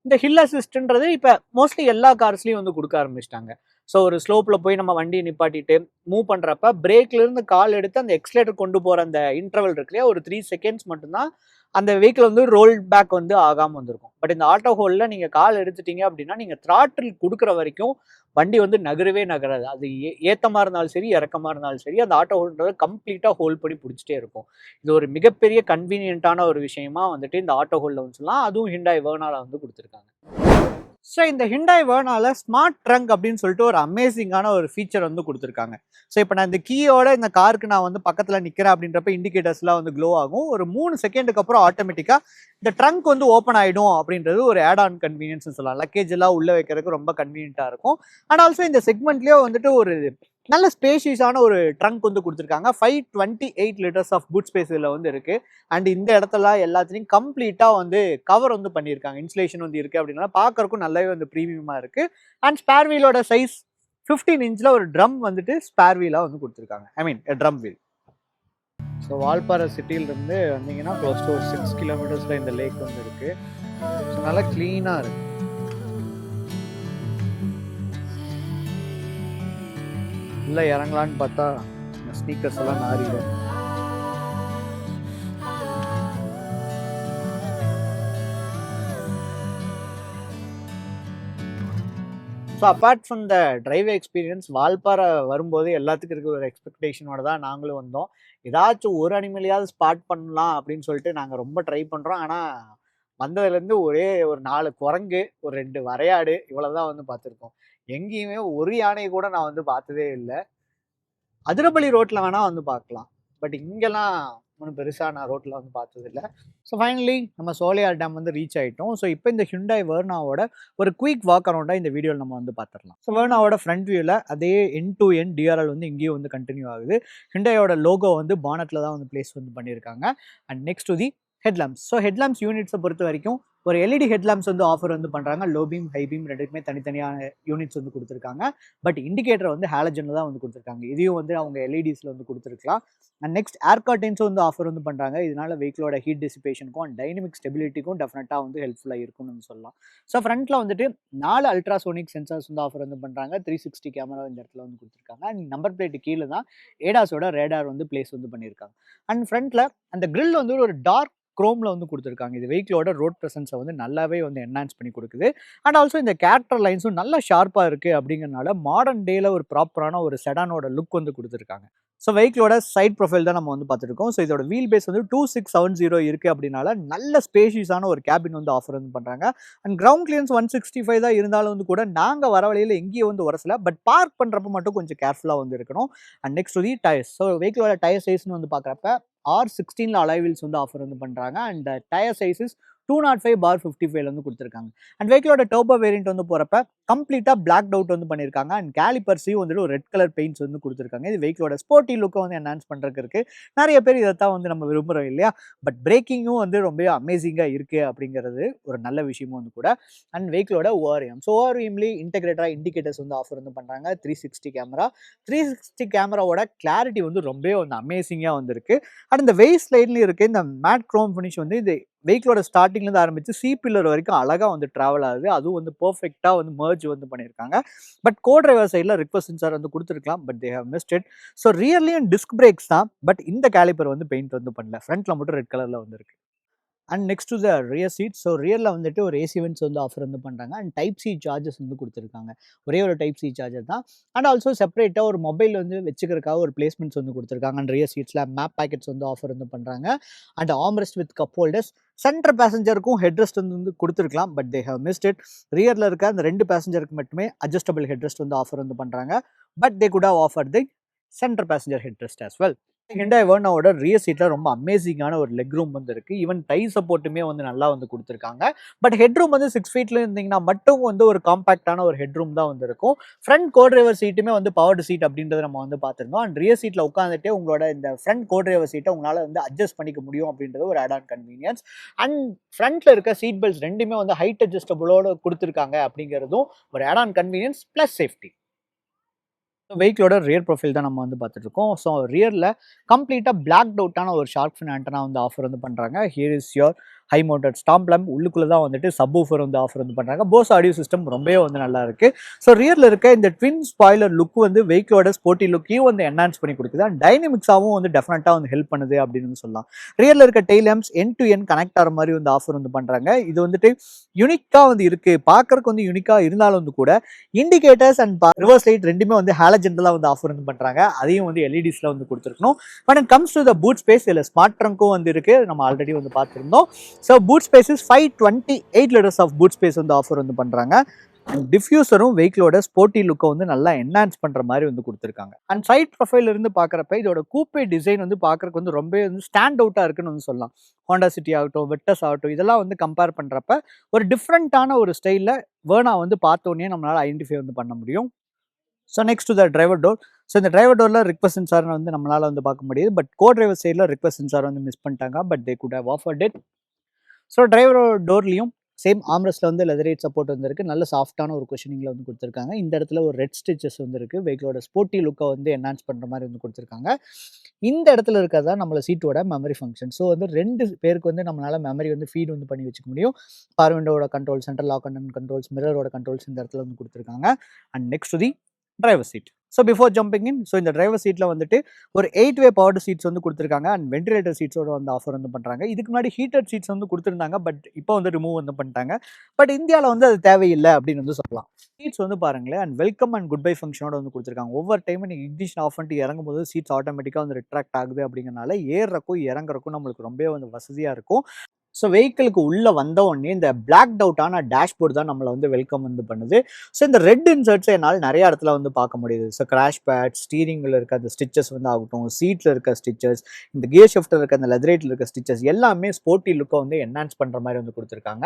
[SPEAKER 1] இந்த ஹில் அசிஸ்ட்ன்றது இப்போ மோஸ்ட்லி எல்லா கார்ஸ்லையும் வந்து கொடுக்க ஆரம்பிச்சிட்டாங்க. ஸோ ஒரு ஸ்லோப்பில் போய் நம்ம வண்டியை நிப்பாட்டிட்டு மூவ் பண்ணுறப்ப பிரேக்லேருந்து கால் எடுத்து அந்த எக்ஸ்லேட்டர் கொண்டு போகிற அந்த இன்டர்வல் இருக்கு இல்லையா, ஒரு 3 செகண்ட்ஸ் மட்டும்தான் அந்த வெஹிக்கிள் வந்து ரோல் பேக் வந்து ஆகாமல் வந்திருக்கும். பட் இந்த ஆட்டோ ஹோல்டில் நீங்கள் கால் எடுத்துட்டீங்க அப்படின்னா நீங்கள் த்ராட்டில் கொடுக்குற வரைக்கும் வண்டி வந்து நகரவே நகராது. அது ஏத்தமாக இருந்தாலும் சரி, இறக்கமாக இருந்தாலும் சரி, அந்த ஆட்டோ ஹோல்டுன்றதை கம்ப்ளீட்டாக ஹோல்ட் பண்ணி பிடிச்சிட்டே இருக்கும். இது ஒரு மிகப்பெரிய கன்வீனியன்ட்டான ஒரு விஷயமா வந்துட்டு இந்த ஆட்டோ ஹோல்டில் வந்து சொல்லலாம். அதுவும் ஹிண்டாய் வெர்னால வந்து கொடுத்துருக்காங்க. ஸோ இந்த ஹிண்டாய் வெர்னால ஸ்மார்ட் ட்ரங்க் அப்படின்னு சொல்லிட்டு ஒரு அமேசிங்கான ஒரு ஃபீச்சர் வந்து கொடுத்துருக்காங்க. ஸோ இப்போ நான் இந்த கீயோட இந்த காருக்கு நான் வந்து பக்கத்தில் நிற்கிறேன் அப்படின்றப்ப இண்டிகேட்டர்ஸ்லாம் வந்து க்ளோ ஆகும். ஒரு 3 செகண்டுக்கு அப்புறம் ஆட்டோமேட்டிக்காக இந்த ட்ரங்க் வந்து ஓப்பன் ஆகிடும். அப்படின்றது ஒரு ஆட் ஆன் கன்வீனியன்ஸ் சொல்லலாம். லக்கேஜ் எல்லாம் உள்ளே வைக்கிறதுக்கு ரொம்ப கன்வீனியன்ட்டாக இருக்கும். அண்ட் ஆல்சோ இந்த செக்மெண்ட்லேயே வந்துட்டு ஒரு நல்ல ஸ்பேஷியஸான ஒரு ட்ரங்க் வந்து கொடுத்துருக்காங்க. 528 லிட்டர்ஸ் ஆஃப் பூட் ஸ்பேஸ் இதில் வந்து இருக்குது. அண்ட் இந்த இடத்துல எல்லாத்துலேயும் கம்ப்ளீட்டாக வந்து கவர் வந்து பண்ணியிருக்காங்க. இன்சுலேஷன் வந்து இருக்குது அப்படின்னா பார்க்கறக்கும் நல்லாவே வந்து ப்ரீமியமாக இருக்குது. அண்ட் ஸ்பேர் வீலோட சைஸ் 15 இன்ச்சில் ஒரு ட்ரம் வந்துட்டு ஸ்பேர் வீலாக வந்து கொடுத்துருக்காங்க. ஐ மீன் ட்ரம் வீல். ஸோ வால்பாறை சிட்டியிலிருந்து வந்தீங்கன்னா க்ளோஸ் டு ஒரு 6 கிலோமீட்டர்ஸில் இந்த லேக் வந்து இருக்குது. ஸோ நல்லா க்ளீனாக இருக்குது. இல்லை இறங்கலான்னு பார்த்தா ஸ்னீக்கர்ஸ் எல்லாம் நாரிடும். So apart from the drive experience, Valparai வரும்போது எல்லாத்துக்கும் இருக்க ஒரு எக்ஸ்பெக்டேஷனோட தான் நாங்களும் வந்தோம். ஏதாச்சும் ஒரு அனிமலையாவது ஸ்பாட் பண்ணலாம் அப்படின்னு சொல்லிட்டு நாங்கள் ரொம்ப ட்ரை பண்ணுறோம். ஆனால் வந்ததுலேருந்து ஒரே ஒரு 4 குரங்கு, ஒரு 2 வரையாடு இவ்வளோதான் வந்து பார்த்துருக்கோம். எங்கேயுமே ஒரு யானையை கூட நான் வந்து பார்த்ததே இல்லை. அதிரப்பள்ளி ரோட்டில் வேணால் வந்து பார்க்கலாம், பட் இங்கெல்லாம் ஒன்றும் பெருசாக நான் ரோட்டில் வந்து பார்த்ததில்ல. ஸோ ஃபைனலி நம்ம சோலையார் டேம் வந்து ரீச் ஆகிட்டோம். ஸோ இப்போ இந்த ஹிண்டாய் வெர்னாவோட ஒரு குயிக் வாக் அரௌண்டாக இந்த வீடியோவில் நம்ம வந்து பார்த்துடலாம். ஸோ வெர்னாவோட ஃப்ரண்ட் வியூவில் அதே எண்ட் டு எண்ட் டிஆர்எல் வந்து இங்கேயும் வந்து கண்டினியூ ஆகுது. ஹிண்டாயோட லோகோ வந்து பானட்டில் தான் வந்து பிளேஸ் வந்து பண்ணியிருக்காங்க. And next to the headlamps. So headlamps யூனிட்ஸை பொறுத்த வரைக்கும் ஒரு எல்இடி ஹெட்லாம்ப்ஸ் வந்து ஆஃபர் வந்து பண்ணுறாங்க. லோ பீம், ஹை பீம் ரெண்டுக்குமே தனித்தனியான யூனிட்ஸ் வந்து கொடுத்துருக்காங்க. பட் இண்டிகேட்டர் வந்து ஹாலஜனில் தான் வந்து கொடுத்துருக்காங்க. இதையும் வந்து அவங்க எல்இடிஸில் வந்து கொடுத்துருக்கலாம். அண்ட் நெக்ஸ்ட் ஏர் கர்டன்ஸும் வந்து ஆஃபர் வந்து பண்ணுறாங்க. இதனால் வெஹிக்கிளோட ஹீட் டிசிபேஷனுக்கும் அண்ட் டைனமிக் ஸ்டெபிலிட்டிக்கும் டெஃபினட்டாக வந்து ஹெல்ப்ஃபுல்லாக இருக்கும்னு சொல்லலாம். ஸோ ஃப்ரண்ட்டில் வந்துட்டு 4 அல்ட்ராசோனிக் சென்சார்ஸ் வந்து ஆஃபர் வந்து பண்ணுறாங்க. 360 கேமரா இந்த இடத்துல வந்து கொடுத்துருக்காங்க. அண்ட் நம்பர் பிளேட்டு கீழே தான் ஏடாஸோட ரேடார் வந்து பிளேஸ் வந்து பண்ணியிருக்காங்க. அண்ட் ஃப்ரண்ட்டில் அந்த கிரில் வந்து ஒரு டார்க் குரோமில் வந்து கொடுத்துருக்காங்க. இது வெஹிக்கிளோட ரோட் ப்ரெசன்ஸை வந்து நல்லாவே வந்து என்ஹான்ஸ் பண்ணி கொடுக்குது. அண்ட் ஆல்சோ இந்த கேரக்டர் லைன்ஸும் நல்லா ஷார்ப்பாக இருக்குது அப்படிங்கிறனால மாடர்ன் டேல ஒரு ப்ராப்பரான ஒரு செடானோட லுக் வந்து கொடுத்துருக்காங்க. ஸோ வெஹிக்கிளோட சைட் ப்ரொஃபைல் தான் நம்ம வந்து பார்த்துருக்கோம். ஸோ இதோட வீல் பேஸ் வந்து 2670 இருக்குது அப்படின்னால நல்ல ஸ்பேஷியஸான ஒரு கேபின் வந்து ஆஃபர் வந்து பண்ணுறாங்க. அண்ட் கிரவுண்ட் கிளியரன்ஸ் 165 தான் இருந்தாலும் வந்து கூட நாங்கள் வர வழியில் எங்கேயும் வந்து உரசல. பட் பார்க் பண்ணுறப்ப மட்டும் கொஞ்சம் கேர்ஃபுல்லாக வந்து இருக்கணும். And next the tyres. So வெஹிக்கிளோட டயர் சைஸ்னு வந்து பார்க்குறப்ப R16 அலாய் வீல்ஸ் வந்து ஆஃபர் வந்து பண்ணுறாங்க. அண்ட் டயர் சைஸஸ் 205/55 வந்து கொடுத்துருக்காங்க. அண்ட் வெஹிக்கிளோட டர்போ வேரியன்ட் வந்து போகிறப்ப கம்ப்ளீட்டாக பிளாக் அவுட் வந்து பண்ணியிருக்காங்க. அண்ட் கேலிப்பர்ஸையும் வந்துட்டு ஒரு ரெட் கலர் பெயிண்ட்ஸ் வந்து கொடுத்துருக்காங்க. இது வெஹிக்கிளோட ஸ்போர்ட்டி லுக்கை வந்து என்ஹான்ஸ் பண்ணுறதுக்கு இருக்குது. நிறைய பேர் இதைத்தான் வந்து நம்ம விரும்புகிறோம் இல்லையா? பட் பிரேக்கிங்கும் வந்து ரொம்ப அமேசிங்காக இருக்குது அப்படிங்கிறது ஒரு நல்ல விஷயமும் வந்து கூட. அண்ட் வெஹிக்கிளோட ஓஆர்எம். ஸோ ஓஆர்எம்லேயே இன்டெகிரேட்டராக இண்டிகேட்டர்ஸ் வந்து ஆஃபர் வந்து பண்ணுறாங்க. 360 கேமரா. 360 கேமராவோட கிளாரிட்டி வந்து ரொம்ப வந்து அமேசிங்காக வந்துருக்கு. அண்ட் இந்த வெயிட் ஸ்லைட்லேயும் இருக்குது இந்த மேட் க்ரோம் ஃபினிஷ் வந்து இது வெஹிக்கிளோட ஸ்டார்டிங்லேருந்து ஆரம்பித்து சி பில்லர் வரைக்கும் அழகாக வந்து ட்ராவல் ஆகுது. அதுவும் வந்து பர்ஃபெக்டாக வந்து மர்ஜ் வந்து பண்ணியிருக்காங்க. பட் கோ டிரைவர் சைடில் ரிக்வஸ்ட் சென்சார் வந்து கொடுத்துருக்கலாம். But they have missed it. So ரியர்லியும் டிஸ்க் பிரேக்ஸ் தான். பட் இந்த கேலிப்பர் வந்து பெயிண்ட் வந்து பண்ணல. ஃப்ரண்ட்டில் மட்டும் ரெட் கலரில் வந்துருக்கு. And next to the rear seat. So ரியரில் வந்துட்டு ஒரு ஏசி வென்ட்ஸ் வந்து ஆஃபர் வந்து பண்ணுறாங்க. அண்ட் டைப் சி சார்ஜஸ் வந்து கொடுத்துருக்காங்க. ஒரே ஒரு டைப் சி சார்ஜர் தான். அண்ட் ஆல்சோ செப்பரேட்டாக ஒரு மொபைல் வந்து வச்சுக்கிறதுக்காக ஒரு பிளேஸ்மெண்ட்ஸ் வந்து கொடுத்துருக்காங்க. அண்ட் ரியர் சீட்ஸில் மேப் பேக்கெட்ஸ் வந்து ஆஃபர் வந்து பண்ணுறாங்க. And armrest with cup holders. Centre பேசஞ்சருக்கும் ஹெட்ரெஸ்ட் வந்து கொடுத்துருக்கலாம். But they have missed it. ரியரில் இருக்க அந்த 2 பேசஞ்சருக்கு மட்டுமே அட்ஜஸ்டபிள் ஹெட்ரெஸ்ட் வந்து ஆஃபர் வந்து பண்ணுறாங்க. But they could have offer the centre passenger headrest as well. Hyundai வெர்னாவோட ரியர் சீட்டில் ரொம்ப அமேசிங்கான ஒரு லெக் ரூம் வந்து இருக்குது. ஈவன் டை சப்போர்ட்டுமே வந்து நல்லா வந்து கொடுத்துருக்காங்க. பட் ஹெட் ரூம் வந்து 6 ஃபீட்டில் இருந்தீங்கன்னா மட்டும் வந்து ஒரு காம்பாக்டான ஒரு ஹெட் ரூம் தான் வந்து இருக்கும். ஃப்ரண்ட் கோ டிரைவர் சீட்டுமே வந்து பவர்டு சீட் அப்படின்றத நம்ம வந்து பார்த்துருந்தோம். அண்ட் ரியர் சீட்டில் உட்காந்துட்டே உங்களோட இந்த ஃப்ரண்ட் கோ டிரைவர் சீட்டை உங்களால் வந்து அட்ஜஸ்ட் பண்ணிக்க முடியும் அப்படின்றது ஒரு ஆட் ஆன் கன்வீனியன்ஸ். அண்ட் ஃப்ரண்ட்டில் இருக்க சீட் பெல்ட்ஸ் ரெண்டுமே வந்து ஹைட் அட்ஜஸ்டபுளோடு கொடுத்துருக்காங்க அப்படிங்கிறதும் ஒரு add on convenience plus safety. வெஹிக்கிளோட ரியர் ப்ரொஃபைல் தான் நம்ம வந்து பார்த்துட்டு இருக்கோம். ஸோ ரியரில் கம்ப்ளீட்டாக பிளாக் அவுட்டான ஒரு ஷார்க் ஃபின் ஆண்டனா வந்து ஆஃபர் வந்து பண்ணுறாங்க. Here is your high mounted stop lamp. உள்ளுக்குள்ளே தான் வந்துட்டு சப் ஊஃபர் வந்து ஆஃபர் வந்து பண்ணுறாங்க. போஸ் ஆடியோ சிஸ்டம் ரொம்பவே வந்து நல்லா இருக்குது. ஸோ ரியரில் இருக்க இந்த ட்வின் ஸ்பாய்லர் லுக் வந்து வெஹிக்கிளோட ஸ்போர்ட்டி லுக்கையும் வந்து என்ஹான்ஸ் பண்ணி கொடுக்குது. அண்ட் டைனமிக்ஸாகவும் வந்து டெஃபினட்டாக வந்து ஹெல்ப் பண்ணுது அப்படின்னு சொல்லலாம். ரியரில் இருக்க tail lamps N to N connect ஆகிற மாதிரி வந்து ஆஃபர் வந்து பண்ணுறாங்க. இது வந்துட்டு யூனிக்காக வந்து இருக்குது. பார்க்கறதுக்கு வந்து யூனிக்காக இருந்தாலும் வந்து கூட இண்டிகேட்டர்ஸ் அண்ட் ரிவர்ஸ் லைட் ரெண்டுமே வந்து ஹாலஜென்டலாக வந்து ஆஃபர் வந்து பண்ணுறாங்க. அதையும் வந்து எல்இடிஸில் வந்து கொடுத்துருக்கணும். But it comes to the boot space. இதில் ஸ்மார்ட் ட்ரங்க்கும் வந்து இருக்குது. நம்ம ஆல்ரெடி வந்து பார்த்துருந்தோம். So boot space is 528 litres of boot space வந்து ஆஃபர் வந்து பண்ணுறாங்க. அண்ட் டிஃப்யூசரும் வெஹிக்கிளோட ஸ்போர்ட்டி லுக்கை வந்து நல்லா என்ஹான்ஸ் பண்ணுற மாதிரி வந்து கொடுத்துருக்காங்க. அண்ட் சைட் ப்ரொஃபைல் இருந்து பார்க்குறப்ப இதோட கூப்பே டிசைன் வந்து பார்க்குறக்கு வந்து ரொம்ப வந்து ஸ்டாண்ட் அவுட்டாக இருக்குன்னு வந்து சொல்லலாம். ஹோண்டா சிட்டி ஆகட்டும், வெட்டஸ் ஆகட்டும், இதெல்லாம் வந்து கம்பேர் பண்ணுறப்ப ஒரு டிஃப்ரெண்ட்டான ஒரு ஸ்டைலில் வேர்னா வந்து பார்த்தோன்னே நம்மளால் ஐடென்டிஃபை வந்து பண்ண முடியும். So next to the driver door. So இந்த டிரைவர் டோரில் ரிக்வெஸ்ட் சென்சார் வந்து நம்மளால் வந்து பார்க்க முடியுது. பட் கோ டிரைவர் சைடில் ரிக்வெஸ்ட் சென்சார் வந்து மிஸ் பண்ணிட்டாங்க. But they could have offered it. So driver டோர்லையும் சேம் ஆம்ரெஸ்ட்டில் வந்து லெதரேட் சப்போர்ட் வந்துருக்கு. நல்ல சாஃப்டான ஒரு கொஷனிங்கில் வந்து கொடுத்துருக்காங்க. இந்த இடத்துல ஒரு ரெட் ஸ்டிச்சஸ் வந்து இருக்குது. வெஹிக்கிளோட ஸ்போர்ட்டி லுக்கை வந்து என்ஹான்ஸ் பண்ணுற மாதிரி வந்து கொடுத்துருக்காங்க. இந்த இடத்துல இருக்கிறதா நம்மள சீட்டோட மெமரி ஃபங்க்ஷன். ஸோ வந்து 2 பேருக்கு வந்து நம்மளால் மெமரி வந்து ஃபீட் வந்து பண்ணி வச்சுக்க முடியும். பவர் விண்டோட control, central lock and controls, மிரரோட கண்ட்ரோல்ஸ் இந்த இடத்துல வந்து கொடுத்துருக்காங்க. And next to the driver seat. So before jumping in, so இந்த டிரைவர் சீட்டில் வந்துட்டு ஒரு 8-வே பவர்டு சீட்ஸ் வந்து கொடுத்துருக்காங்க. அண்ட் வென்டிலேட்டர் சீட்ஸோட வந்து ஆஃபர் வந்து பண்ணுறாங்க. இதுக்கு முன்னாடி ஹீட்டட் சீட்ஸ் வந்து கொடுத்துருந்தாங்க. பட் இப்போ வந்து ரிமூவ் வந்து பண்ணிட்டாங்க. பட் இந்தியாவில் வந்து அது தேவையில்லை அப்படின்னு வந்து சொல்லலாம். சீட்ஸ் வந்து பாருங்களேன். And welcome and good bye ஃபங்க்ஷனோட வந்து கொடுத்துருக்காங்க. ஒவ்வொரு டைமும் நீங்கள் இக்னிஷன் ஆஃப் பண்ணிட்டு இறங்கும் போது சீட்ஸ் ஆட்டோமேட்டிக்காக வந்து ரிட்ராக்ட் ஆகுது அப்படிங்கிறனால ஏறுறக்கும் இறங்குறக்கும் நம்மளுக்கு ரொம்பவே வந்து வசதியாக இருக்கும். ஸோ வெஹிக்கிளுக்கு உள்ளே வந்த உடனே இந்த பிளாக் அவுட்டான டேஷ்போர்ட் தான் நம்மளை வந்து வெல்கம் வந்து பண்ணுது. ஸோ இந்த ரெட் இன்சர்ட்ஸை என்னால் நிறைய இடத்துல வந்து பார்க்க முடியுது. ஸோ கிராஷ் பேட், ஸ்டீரிங்கில் இருக்க அந்த ஸ்டிச்சஸ் வந்து ஆகட்டும், சீட்டில் இருக்க ஸ்டிச்சஸ், இந்த கியர் ஷிஃப்ட்டில் இருக்க அந்த லெதரேட்டில் இருக்க ஸ்டிச்சஸ் எல்லாமே ஸ்போர்ட்டி லுக்கை வந்து என்ஹான்ஸ் பண்ணுற மாதிரி வந்து கொடுத்துருக்காங்க.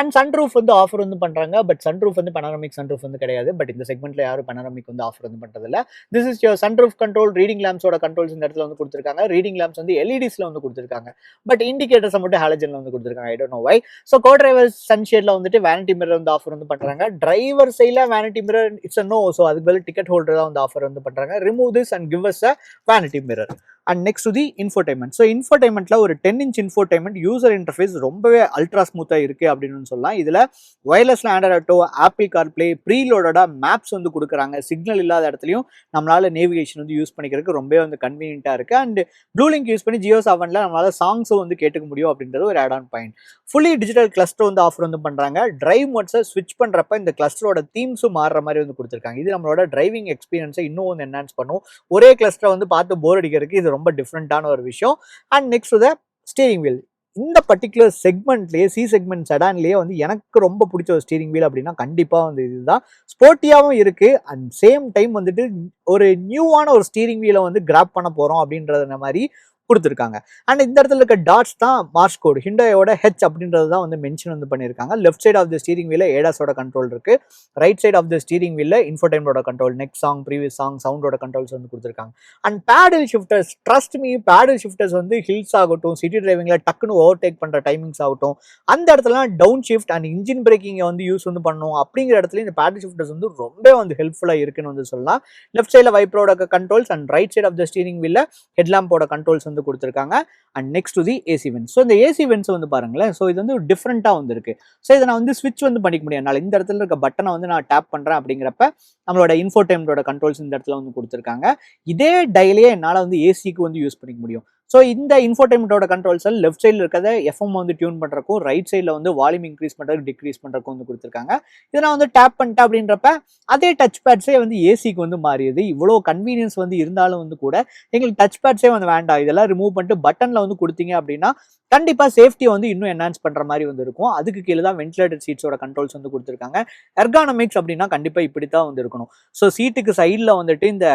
[SPEAKER 1] அண்ட் சன்ரூஃப் வந்து ஆஃபர் வந்து பண்ணுறாங்க. பட் சன்ரூஃப் வந்து பனாரமிக் சன்ரூஃப் வந்து கிடையாது. பட் இந்த செக்மெண்ட்டில் யாரும் பனாரமிக் வந்து ஆஃபர் வந்து பண்ணுறதில்ல. This is your sunroof control. Reading லேம்ப்ஸோட கண்ட்ரோல்ஸ் இந்த இடத்துல வந்து கொடுத்துருக்காங்க. ரீடிங் லேம்ப்ஸ் வந்து எல்இடிஸில் வந்து கொடுத்துருக்காங்க. பட் இண்டிகேட்டர்ஸை மட்டும் ஹாலஜனில் வந்து கொடுத்துருக்காங்க. I don't know why. So co driver சன்ஷேட்ல வந்துட்டு வேனிட்டி மிரர் வந்து ஆஃபர் வந்து பண்றாங்க. டிரைவர் சைட்ல vanity mirror it's a no. So அதுக்கு பதில் டிக்கெட் ஹோல்டர் தான் வந்து ஆஃபர் வந்து பண்றாங்க. Remove this and give us a vanity mirror. And next the infotainment. So இன்ஃபோடைன்மெண்ட்ல ஒரு 10" இன்ஃபோடைன்மெண்ட் யூசர் இன்டர்ஃபேஸ் ரொம்பவே அல்ட்ரா ஸ்மூத்தா இருக்கு அப்படின்னு சொல்லலாம். இதுல வயர்லெஸ்ல ஆண்ட்ராய்ட் ஆட்டோ, ஆப்பிள் கார்ப்ளே, ப்ரீலோடடா மேப்ஸ் வந்து கொடுக்குறாங்க. சிக்னல் இல்லாத இடத்துலையும் நம்மளால நேவிகேஷன் வந்து யூஸ் பண்ணிக்கிறதுக்கு ரொம்பவே வந்து கன்வீனியன்ட்டா இருக்கு. அண்ட் ப்ளூ லிங்க் யூஸ் பண்ணி ஜியோ சாவன்ல நம்மளால சாங்ஸும் வந்து கேட்டுக்க முடியும் அப்படின்றது ஒரு add on point. Fully digital cluster வந்து ஆஃபர் வந்து பண்றாங்க. டிரைவ் மோட்ஸை ஸ்விட்ச் பண்றப்ப இந்த கிளஸ்டரோட தீம்ஸும் மாறுற மாதிரி வந்து கொடுத்துருக்காங்க. இது நம்மளோட டிரைவிங் எக்ஸ்பீரியன்ஸை இன்னும் வந்து என்ஹான்ஸ் பண்ணும். ஒரே கிளஸ்டரை வந்து பார்த்து போர் அடிக்கிறதுக்கு இது ரொம்ப டிஃப்ரெண்டான ஒரு விஷயம். And next the steering wheel. இந்த பர்டிகுலர் செக்மெண்ட்லேயே சி செக்மெண்ட் செடான்லேயே வந்து எனக்கு ரொம்ப பிடிச்ச ஒரு ஸ்டீரிங் வீல் அப்படின்னா கண்டிப்பாக வந்து இதுதான். ஸ்போர்ட்டியாகவும் இருக்கு அண்ட் சேம் டைம் வந்துட்டு ஒரு நியூவான ஒரு ஸ்டீரிங் வீலை வந்து கிராப் பண்ண போகிறோம் அப்படின்றத மாதிரி கொடுத்துருக்காங்க. அண்ட் இந்த இடத்துல இருக்க டாட்ஸ் தான் மார்ஸ் கோட். ஹிண்டாயோட ஹெச் அப்படின்றது தான் வந்து மென்ஷன் வந்து பண்ணியிருக்காங்க. Left side of the steering வீல ஏடாஸோட கண்ட்ரோல் இருக்கு. Right side of the steering வீல இன்ஃபோடைனோட control, next song, previous song, சவுண்டோட கண்ட்ரோல்ஸ் வந்து கொடுத்துருக்காங்க. And paddle shifters, trust me, paddle shifters வந்து ஹில்ஸ் ஆகட்டும், சிட்டி டிரைவிங்ல டக்குன்னு ஓவர்டேக் பண்ற டைமிங்ஸ் ஆகட்டும், அந்த இடத்துல டவுன் ஷிஃப்ட் அண்ட் இன்ஜின் பிரேக்கிங்கை வந்து யூஸ் வந்து பண்ணும். அப்படிங்கிற இடத்துல இந்த பேடல் ஷிஃப்டர்ஸ் வந்து ரொம்ப வந்து ஹெல்ப்ஃபுல்லா இருக்குன்னு வந்து சொல்லலாம். லெஃப்ட் சைட்ல வைப்பரோட controls and right side of the steering வீல ஹெட்லாம்போட கண்ட்ரோல்ஸ் வந்து கொடுத்துருக்காங்க. And next to the AC vents. So இந்த ஏசி வென்ட்ஸ் வந்து பாருங்களேன். ஸோ இது வந்து டிஃப்ரெண்ட்டாக வந்து இருக்கு. ஸோ இதை நான் வந்து ஸ்விட்ச் வந்து பண்ணிக்க முடியும். என்னால் இந்த இடத்துல இருக்க பட்டனை வந்து நான் டேப் பண்ணுறேன் அப்படிங்கிறப்ப நம்மளோட இன்ஃபோடைன்மெண்டோட கண்ட்ரோல்ஸ் இந்த இடத்துல வந்து கொடுத்துருக்காங்க. இதே டயலையே என்னால் வந்து ஏசிக்கு வந்து யூஸ் பண்ணிக்க முடியும். ஸோ இந்த இன்ஃபோடைன்மெண்டோட கண்ட்ரோல்ஸ் லெஃப்ட் சைடில் இருக்கிறத எஃப்எம் வந்து டியூன் பண்ணுறக்கும், ரைட் சைடில் வந்து வால்யூம் இன்க்ரீஸ் பண்ணுறதுக்கு, டிக்ரீஸ் பண்ணுறக்கும் வந்து கொடுத்துருக்காங்க. இதை நான் வந்து டேப் பண்ணிட்டேன் அப்படின்றப்ப அதே டச் பேட்ஸே வந்து ஏசிக்கு வந்து மாறியது. இவ்வளோ கன்வீனியன்ஸ் வந்து இருந்தாலும் வந்து கூட எங்களுக்கு டச் பேட்ஸே வந்து வேண்டாம், இதெல்லாம் ரிமூவ் பண்ணிட்டு பட்டனில் வந்து கொடுத்தீங்க அப்படின்னா கண்டிப்பாக சேஃப்டியை வந்து இன்னும் என்ஹான்ஸ் பண்ணுற மாதிரி வந்து இருக்கும். அதுக்கு கீழே தான் வென்டிலேட்டட் சீட்ஸோட கண்ட்ரோல்ஸ் வந்து கொடுத்துருக்காங்க. எர்கானமிக்ஸ் அப்படின்னா கண்டிப்பாக இப்படி தான் வந்து இருக்கணும். ஸோ சீட்டுக்கு சைடில் வந்துட்டு இந்த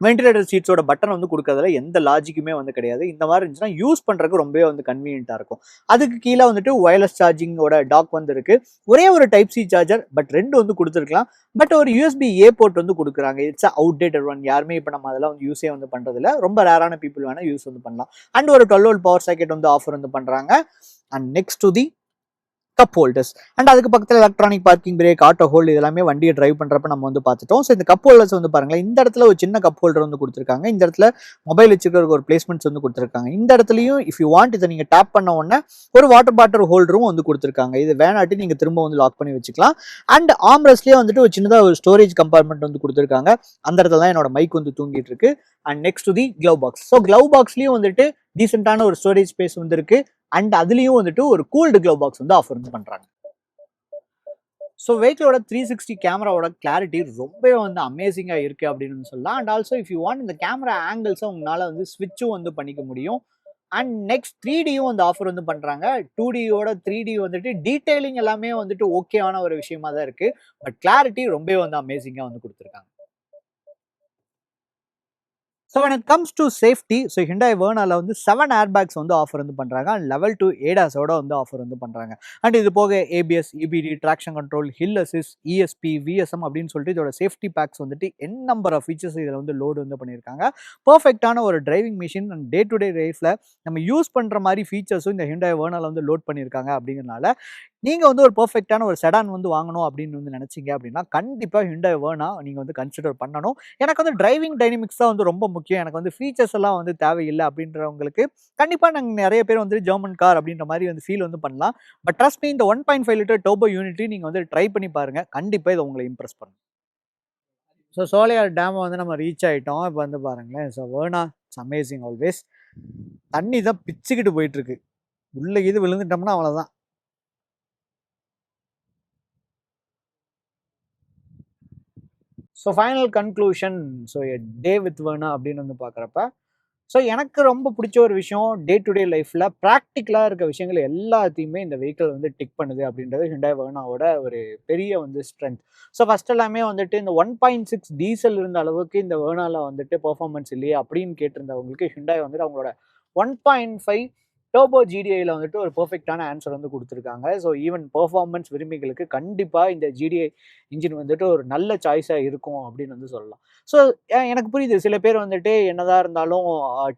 [SPEAKER 1] வென்டிலேட்டர் சீட்ஸோட பட்டன் வந்து கொடுக்கறதுல எந்த லாஜிக்குமே வந்து கிடையாது. இந்த மாதிரி இருந்துச்சுன்னா யூஸ் பண்ணுறதுக்கு ரொம்பவே வந்து கன்வீனியன்ட்டாக இருக்கும். அதுக்கு கீழே வந்துட்டு ஒயர்லெஸ் சார்ஜிங்கோட டாக் வந்து இருக்கு. ஒரே ஒரு டைப் சி சார்ஜர், பட் ரெண்டு வந்து கொடுத்துருக்கலாம். பட் ஒரு யூஎஸ்பி ஏ போர்ட் வந்து கொடுக்குறாங்க. It's outdated one. யாருமே இப்போ நம்ம அதெல்லாம் வந்து யூஸே வந்து பண்ணுறதில்ல. ரொம்ப ரேரான பீப்புள் வேணால் யூஸ் வந்து பண்ணலாம். அண்ட் ஒரு 12 volt பவர் சாக்கெட் வந்து ஆஃபர் வந்து பண்ணுறாங்க. And next to the cup holders. And அதுக்கு பக்கத்தில் electronic parking brake, auto hold இதெல்லாமே வண்டியை டிரைவ் பண்ணுறப்ப நம்ம வந்து பார்த்துட்டோம். ஸோ இந்த கப் ஹோல்டர்ஸ் வந்து பாருங்களேன், இந்த இடத்துல ஒரு சின்ன கப் ஹோல்டர் வந்து கொடுத்துருக்காங்க. இந்த இடத்துல மொபைல் வச்சுக்கிறதுக்கு ஒரு பிளேஸ்மெண்ட்ஸ் வந்து கொடுத்துருக்காங்க. இந்த இடத்துலையும் இஃப் யூ வாண்ட் இதை நீங்கள் டேப் பண்ண உடனே ஒரு வாட்டர் பாட்டில் ஹோல்டரும் வந்து கொடுத்துருக்காங்க. இது வேணாட்டி நீங்கள் திரும்ப வந்து லாக் பண்ணி வச்சுக்கலாம். அண்ட் ஆம்ரெஸ்ட்லேயே வந்துட்டு ஒரு சின்னதாக ஒரு ஸ்டோரேஜ் கம்பார்ட்மெண்ட் வந்து கொடுத்துருக்காங்க. அந்த இடத்துல தான் என்னோட மைக் வந்து தூங்கிட்டு இருக்கு. And next to the glove box. So glove பாக்ஸ்லேயும் வந்துட்டு டீசென்டான ஒரு ஸ்டோரேஜ் ஸ்பேஸ் வந்து இருக்கு. அண்ட் அதுலேயும் வந்துட்டு ஒரு கூல்டு க்ளவ் பாக்ஸ் வந்து ஆஃபர் வந்து பண்ணுறாங்க. ஸோ வெஹிக்கிளோட 360 கேமராவோட கிளாரிட்டி ரொம்பவே வந்து அமேசிங்காக இருக்குது அப்படின்னு சொல்லலாம். And also if you want இந்த கேமரா ஆங்கிள்ஸை உங்களால் வந்து ஸ்விட்சும் வந்து பண்ணிக்க முடியும். அண்ட் நெக்ஸ்ட் 3Dயும் வந்து ஆஃபர் வந்து பண்ணுறாங்க. 2Dயோட 3D வந்துட்டு டீட்டெயிலிங் எல்லாமே வந்துட்டு ஓகேவான ஒரு விஷயமா தான் இருக்குது. பட் கிளாரிட்டி ரொம்பவே வந்து அமேசிங்காக வந்து கொடுத்துருக்காங்க. So when it comes to safety, so Hyundai Vernaல வந்து 7 ஏர்பேக்ஸ் வந்து ஆஃபர் வந்து பண்ணுறாங்க. அண்ட் லெவல் 2 ஏடாஸோட வந்து ஆஃபர் வந்து பண்ணுறாங்க. அண்ட் இது போக ABS, EBD, traction control, hill assist, ESP, VSM அப்படின்னு சொல்லிட்டு இதோட சேஃப்டி பேக்ஸ் வந்துட்டு என் நம்பர் ஆஃப் ஃபீச்சர்ஸ் இதில் வந்து லோடு வந்து பண்ணியிருக்காங்க. பர்ஃபெக்டான ஒரு driving machine and day to day லைஃப்பில் நம்ம யூஸ் பண்ணுற மாதிரி ஃபீச்சர்ஸும் இந்த Hyundai Vernaல வந்து லோட் பண்ணியிருக்காங்க. அப்படிங்கிறனால நீங்கள் வந்து ஒரு பர்ஃபெக்டான ஒரு செடான் வந்து வாங்கணும் அப்படின்னு வந்து நினச்சிங்க அப்படின்னா கண்டிப்பாக Hyundai Verna நீங்கள் வந்து கன்சிடர் பண்ணணும். எனக்கு வந்து டிரைவிங் டைனமிக்ஸ் தான் வந்து ரொம்ப முக்கியம், எனக்கு வந்து ஃபீச்சர்ஸ் எல்லாம் வந்து தேவையில்லை அப்படின்றவங்களுக்கு கண்டிப்பாக நாங்கள் நிறைய பேர் வந்து ஜெர்மன் கார் அப்படின்ற மாதிரி வந்து ஃபீல் வந்து பண்ணலாம். பட் ட்ரஸ்ட் மீ, இந்த 1.5 லிட்டர் டர்போ யூனிட்டி நீங்கள் வந்து ட்ரை பண்ணி பாருங்கள், கண்டிப்பாக இதை உங்களை இம்ப்ரெஸ் பண்ணும். ஸோ சோலையார் டேமை வந்து நம்ம ரீச் ஆகிட்டோம். இப்போ வந்து பாருங்களேன், so Verna it's amazing always. தண்ணி தான் பிச்சுக்கிட்டு போயிட்டுருக்கு. உள்ளே இது விழுந்துட்டோம்னா அவ்வளோதான். So final conclusion, so a day with Verna அப்படின்னு வந்து பார்க்குறப்ப, ஸோ எனக்கு ரொம்ப பிடிச்ச ஒரு விஷயம் டே டு டே லைஃப்பில் ப்ராக்டிக்கலாக இருக்க விஷயங்கள் எல்லாத்தையுமே இந்த வெஹிக்கிள் வந்து டிக் பண்ணுது அப்படின்றது Hyundai Vernaவோட ஒரு பெரிய வந்து ஸ்ட்ரென்த். ஸோ ஃபஸ்ட் எல்லாமே வந்துட்டு இந்த 1.6 டீசல் இருந்த அளவுக்கு இந்த Vernaல வந்துட்டு பெர்ஃபார்மன்ஸ் இல்லையே அப்படின்னு கேட்டிருந்தவங்களுக்கு Hyundai வந்துட்டு அவங்களோட 1.5 டர்போ ஜிடிஐல வந்துட்டு ஒரு பெர்ஃபெக்ட்டான ஆன்சர் வந்து குடுத்துருக்காங்க. ஸோ ஈவன் பெர்ஃபார்மன்ஸ் விரும்பிகளுக்கு கண்டிப்பா இந்த ஜிடிஐ இன்ஜின் வந்துட்டு ஒரு நல்ல சாய்ஸா இருக்கும் அப்படின்னு வந்து சொல்லலாம். ஸோ எனக்கு புரியுது. சில பேர் வந்துட்டு என்னதான் இருந்தாலும்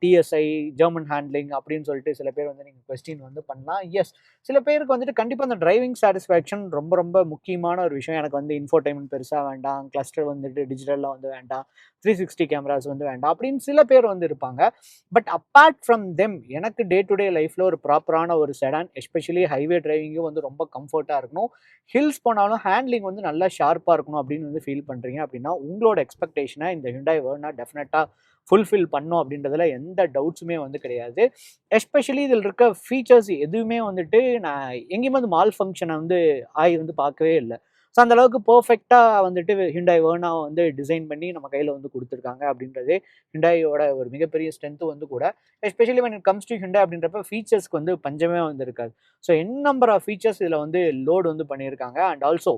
[SPEAKER 1] டிஎஸ்ஐ, ஜெர்மன் ஹேண்ட்லிங் அப்படின்னு சொல்லிட்டு சில பேர் வந்து நீங்க கொஸ்டின் வந்து பண்ணலாம். எஸ். சில பேருக்கு வந்துட்டு கண்டிப்பா அந்த டிரைவிங் சாட்டிஸ்ஃபேக்ஷன் ரொம்ப ரொம்ப முக்கியமான ஒரு விஷயம். எனக்கு வந்து இன்ஃபோடெயின்மென்ட் பெருசா வேண்டாம். கிளஸ்டர் வந்துட்டு டிஜிட்டல்ல வந்து வேண்டாம். 360 கேமராஸ் வந்து வேண்டாம். அப்படின்னு சில பேர் வந்து இருப்பாங்க. பட் அப்பார்ட் ஃப்ரம் தெம் எனக்கு டே டு டே லைஃப்ல ஒரு ப்ராப்பரான ஒரு செடான், எஸ்பெஷலி ஹைவே டிரைவிங்கும் வந்து ரொம்ப கம்ஃபர்ட்டா இருக்கணும். ஹில்ஸ் போனாலும் ஹேண்ட்லிங் வந்து நல்லா ஷார்ப்பா இருக்கணும் அப்படின்னு வந்து ஃபீல் பண்றீங்க அப்படின்னா, உங்களோட எக்ஸ்பெக்டேஷனை இந்த Hyundai Verna டெஃபினட்டா ஃபுல்ஃபில் பண்ணும் அப்படின்றதுல எந்த டவுட்ஸுமே வந்து கிடையாது. எஸ்பெஷலி இதில இருக்க ஃபீச்சர்ஸ் எதுவுமே வந்துட்டு நான் எங்கேயுமே வந்து மால் ஃபங்ஷன வந்து ஆயி வந்து பார்க்கவே இல்ல. ஸோ அந்த அளவுக்கு பெர்ஃபெக்ட்டா வந்துட்டு Hyundai Verna வந்து டிசைன் பண்ணி நம்ம கையில வந்து குடுத்துருக்காங்க அப்படின்றதே Hyundaiயோட ஒரு மிகப்பெரிய ஸ்ட்ரென்த் வந்து கூட. Especially when it comes to Hyundai அப்படின்றப்ப ஃபீச்சர்ஸ்க்கு வந்து பஞ்சமே வந்து இருக்காது. ஸோ நம்பர் ஆஃப் ஃபீச்சர்ஸ் இதில வந்து லோட் வந்து பண்ணியிருக்காங்க. அண்ட் ஆல்சோ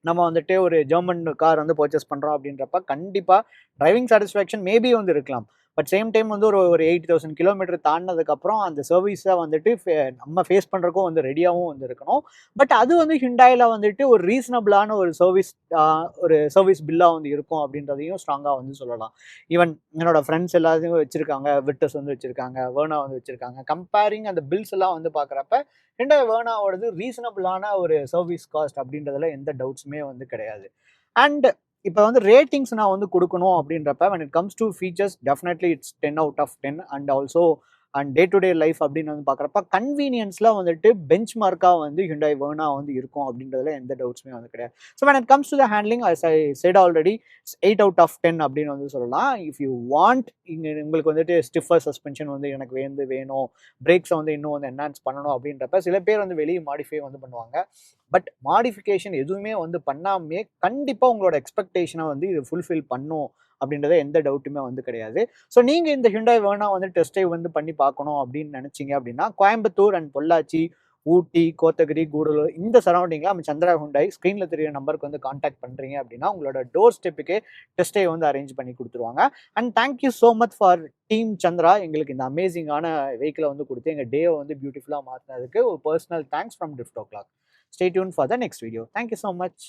[SPEAKER 1] நம்ம வந்துட்டு ஒரு ஜெர்மன் கார் வந்து பர்ச்சேஸ் பண்றோம் அப்படின்றப்ப கண்டிப்பா டிரைவிங் சாட்டிஸ்ஃபேக்ஷன் மேபி வந்து இருக்கலாம். பட் சேம் டைம் வந்து ஒரு ஒரு 80,000 கிலோமீட்டர் தாண்டினதுக்கப்புறம் அந்த சர்வீஸை வந்துட்டு நம்ம ஃபேஸ் பண்றதுக்கும் வந்து ரெடியாகவும் வந்து இருக்கணும். பட் அது வந்து ஹிண்டாயில வந்துட்டு ஒரு ரீசனபிளான ஒரு சர்வீஸ் பில்லா வந்து இருக்கும் அப்படின்றதையும் ஸ்ட்ராங்கா வந்து சொல்லலாம். ஈவன் என்னோட ஃப்ரெண்ட்ஸ் எல்லாத்தையும் வச்சிருக்காங்க, விக்டர்ஸ் வந்து வச்சிருக்காங்க, வேர்னா வந்து வச்சிருக்காங்க. கம்பேரிங் அந்த பில்ஸ் எல்லாம் வந்து பார்க்குறப்ப Hyundai வேர்னாவோடது ரீசனபிளான ஒரு சர்வீஸ் காஸ்ட் அப்படின்றதுல எந்த டவுட்ஸுமே வந்து கிடையாது. அண்ட் இப்ப வந்து ரேட்டிங்ஸ் நான் வந்து குடுக்கணும் அப்படின்றப்ப when it comes to features definitely it's 10 out of 10 and also day to day life அப்படின்னு வந்து பார்க்குறப்ப கன்வீனியன்ஸ்ல வந்துட்டு பெஞ்ச் மார்க்கா வந்து Hyundai Verna வந்து இருக்கும் அப்படின்றதுல எந்த டவுட்ஸுமே வந்து கிடையாது. So when it comes to the handling as I said already it's 8 out of 10 அப்படின்னு வந்து சொல்லலாம். இஃப் யூ வாண்ட் உங்களுக்கு வந்துட்டு ஸ்டிஃபர் சஸ்பென்ஷன் வந்து எனக்கு வேணும், பிரேக்ஸை வந்து இன்னும் வந்து என்ஹான்ஸ் பண்ணணும் அப்படின்றப்ப சில பேர் வந்து வெளியே மாடிஃபை வந்து பண்ணுவாங்க. பட் மாடிஃபிகேஷன் எதுவுமே வந்து பண்ணாமே கண்டிப்பா உங்களோட எக்ஸ்பெக்டேஷனை வந்து இது ஃபுல்ஃபில் பண்ணும் அப்படின்றத எந்த டவுட்டுமே வந்து கிடையாது. ஸோ நீங்க இந்த Hyundai Verna வந்து டெஸ்ட் ட்ரைவ் வந்து பண்ணி பார்க்கணும் அப்படின்னு நினைச்சீங்க அப்படின்னா, கோயம்புத்தூர் அண்ட் பொள்ளாச்சி, ஊட்டி, கோத்தகிரி, கூடலூர் இந்த சரௌண்டிங்ல நம்ம சந்திரா Hyundai ஸ்க்ரீன்ல தெரியுற நம்பருக்கு வந்து கான்டாக்ட் பண்றீங்க அப்படின்னா, உங்களோட டோர் ஸ்டெப்புக்கே டெஸ்ட் ட்ரைவ் வந்து அரேஞ்ச் பண்ணி கொடுத்துருவாங்க. And thank you so much for team Chandra எங்களுக்கு இந்த அமேசிங்கான வெஹிக்கிளை வந்து கொடுத்து எங்க டேவை வந்து பியூட்டிஃபுல்லா மாற்றினதுக்கு ஒரு personal thanks from tift o'clock. Stay tuned for the next video. Thank you so much.